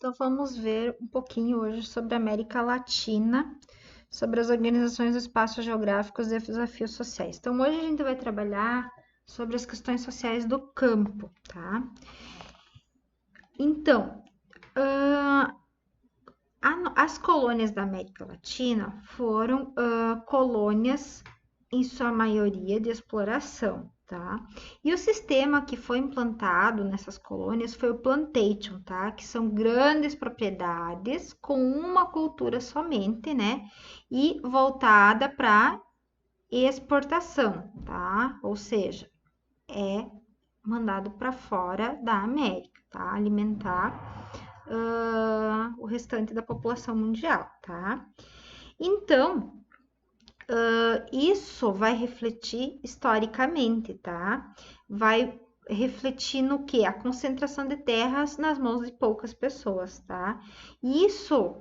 Então vamos ver um pouquinho hoje sobre a América Latina, sobre as organizações do espaço geográfico e os desafios sociais. Então hoje a gente vai trabalhar sobre as questões sociais do campo, tá? Então, as colônias da América Latina foram colônias, em sua maioria, de exploração, tá? E o sistema que foi implantado nessas colônias foi o plantation, tá? Que são grandes propriedades com uma cultura somente, né? E voltada para exportação, tá? Ou seja, é mandado para fora da América, tá? Alimentar o restante da população mundial, tá? Então, isso vai refletir historicamente, tá? Vai refletir no que? A concentração de terras nas mãos de poucas pessoas, tá? Isso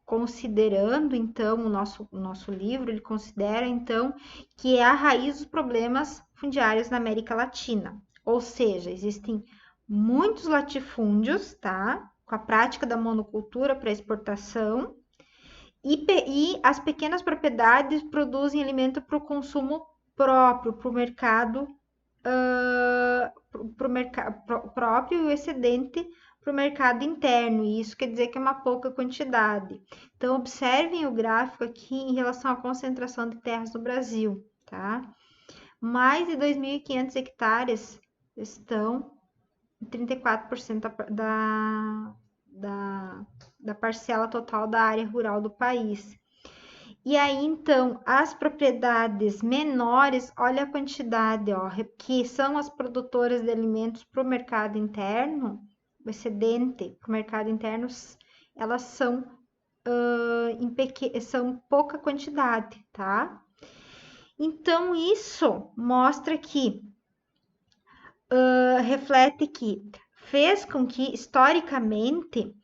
considerando, então, o nosso livro, ele considera, então, que é a raiz dos problemas fundiários na América Latina. Ou seja, existem muitos latifúndios, tá? Com a prática da monocultura para exportação, e as pequenas propriedades produzem alimento para o consumo próprio, para o mercado, próprio e o excedente para o mercado interno, e isso quer dizer que é uma pouca quantidade. Então, observem o gráfico aqui em relação à concentração de terras no Brasil, tá? Mais de 2.500 hectares estão em 34% da parcela total da área rural do país. E aí, então, as propriedades menores, olha a quantidade, ó, que são as produtoras de alimentos para o mercado interno, o excedente para o mercado interno, elas são, são pouca quantidade, tá? Então, isso mostra que, reflete que fez com que, historicamente,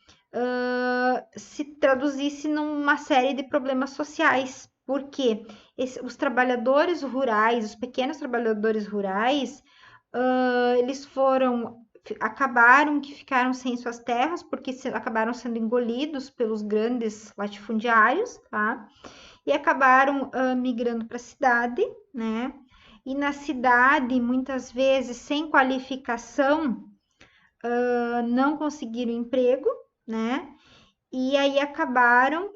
se traduzisse numa série de problemas sociais, porque os trabalhadores rurais, os pequenos trabalhadores rurais, eles acabaram que ficaram sem suas terras, porque acabaram sendo engolidos pelos grandes latifundiários, tá? E acabaram migrando para a cidade, né? E na cidade, muitas vezes, sem qualificação, não conseguiram emprego, né? E aí acabaram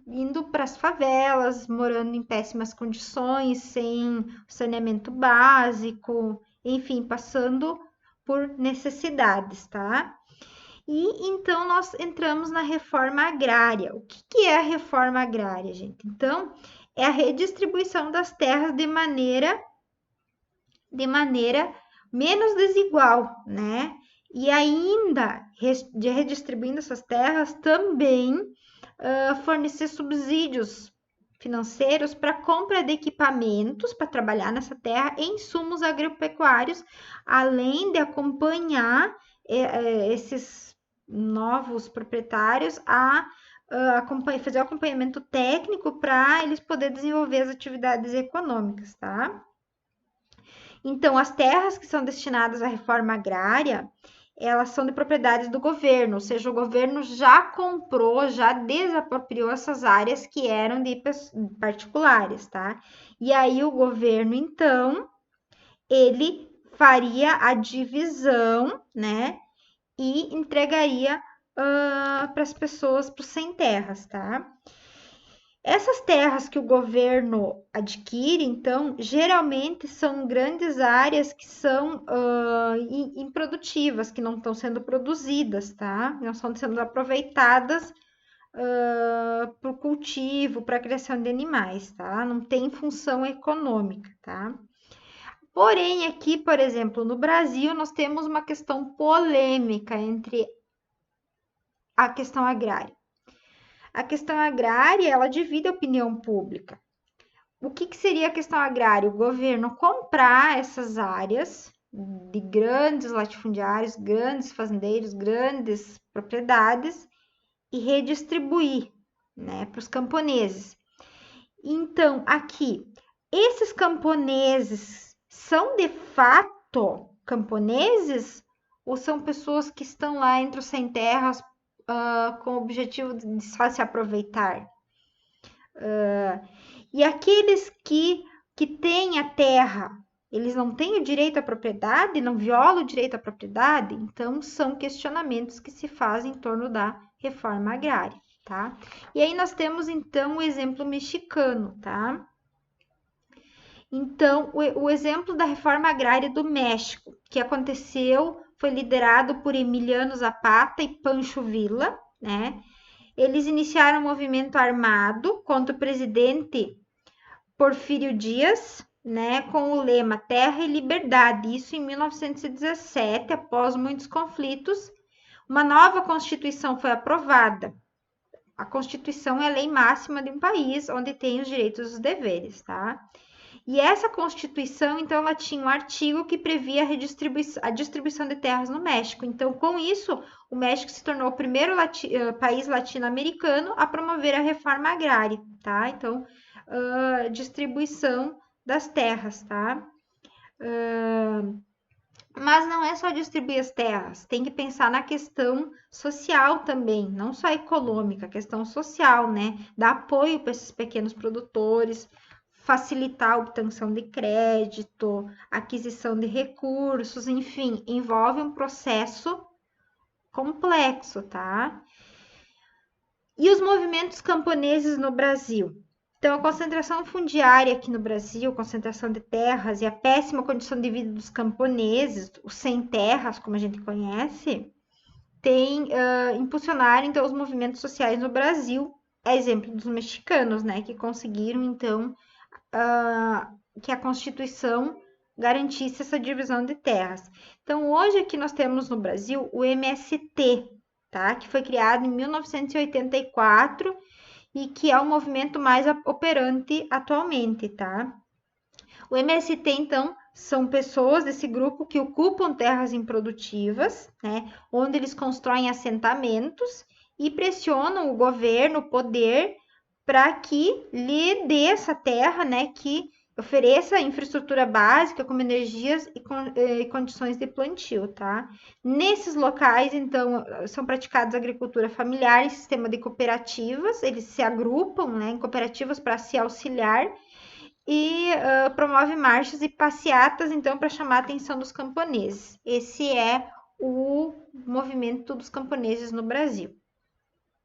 indo para as favelas, morando em péssimas condições, sem saneamento básico, enfim, passando por necessidades, tá? E então nós entramos na reforma agrária. O que é a reforma agrária, gente? Então, é a redistribuição das terras de maneira menos desigual, né? E ainda, redistribuindo essas terras, também fornecer subsídios financeiros para compra de equipamentos para trabalhar nessa terra e insumos agropecuários, além de acompanhar esses novos proprietários a fazer o acompanhamento técnico para eles poderem desenvolver as atividades econômicas, tá? Então, as terras que são destinadas à reforma agrária, elas são de propriedades do governo, ou seja, o governo já comprou, já desapropriou essas áreas que eram de particulares, tá? E aí o governo, então, ele faria a divisão, né? E entregaria para as pessoas, para os sem terras, tá? Essas terras que o governo adquire, então, geralmente são grandes áreas que são improdutivas, que não estão sendo produzidas, tá? Não estão sendo aproveitadas para o cultivo, para a criação de animais, tá? Não tem função econômica, tá? Porém, aqui, por exemplo, no Brasil, nós temos uma questão polêmica entre a questão agrária. A questão agrária, ela divide a opinião pública. O que seria a questão agrária? O governo comprar essas áreas de grandes latifundiários, grandes fazendeiros, grandes propriedades e redistribuir, né, para os camponeses. Então, aqui, esses camponeses são de fato camponeses ou são pessoas que estão lá entre os sem terras com o objetivo de só se aproveitar? E aqueles que têm a terra, eles não têm o direito à propriedade, não violam o direito à propriedade? Então, são questionamentos que se fazem em torno da reforma agrária, tá? E aí nós temos, então, o exemplo mexicano, tá? Então, o exemplo da reforma agrária do México, que aconteceu, foi liderado por Emiliano Zapata e Pancho Villa, né? Eles iniciaram um movimento armado contra o presidente Porfírio Dias, né, com o lema Terra e Liberdade. Isso em 1917, após muitos conflitos, uma nova Constituição foi aprovada. A Constituição é a lei máxima de um país onde tem os direitos e os deveres, tá? E essa Constituição, então, ela tinha um artigo que previa a distribuição de terras no México. Então, com isso, o México se tornou o primeiro país latino-americano a promover a reforma agrária, tá? Então, distribuição das terras, tá? Mas não é só distribuir as terras, tem que pensar na questão social também, não só econômica, questão social, né? Dar apoio para esses pequenos produtores, facilitar a obtenção de crédito, aquisição de recursos, enfim, envolve um processo complexo, tá? E os movimentos camponeses no Brasil? Então, a concentração fundiária aqui no Brasil, concentração de terras e a péssima condição de vida dos camponeses, os sem terras, como a gente conhece, tem impulsionaram, então, os movimentos sociais no Brasil, é exemplo dos mexicanos, né, que conseguiram, então, que a Constituição garantisse essa divisão de terras. Então, hoje aqui nós temos no Brasil o MST, tá? Que foi criado em 1984 e que é o movimento mais operante atualmente, tá? O MST, então, são pessoas desse grupo que ocupam terras improdutivas, né? Onde eles constroem assentamentos e pressionam o governo, o poder, para que lhe dê essa terra, né? Que ofereça infraestrutura básica, como energias e condições de plantio, tá? Nesses locais, então, são praticadas agricultura familiar e sistema de cooperativas, eles se agrupam, né, em cooperativas para se auxiliar e promove marchas e passeatas, então, para chamar a atenção dos camponeses. Esse é o movimento dos camponeses no Brasil.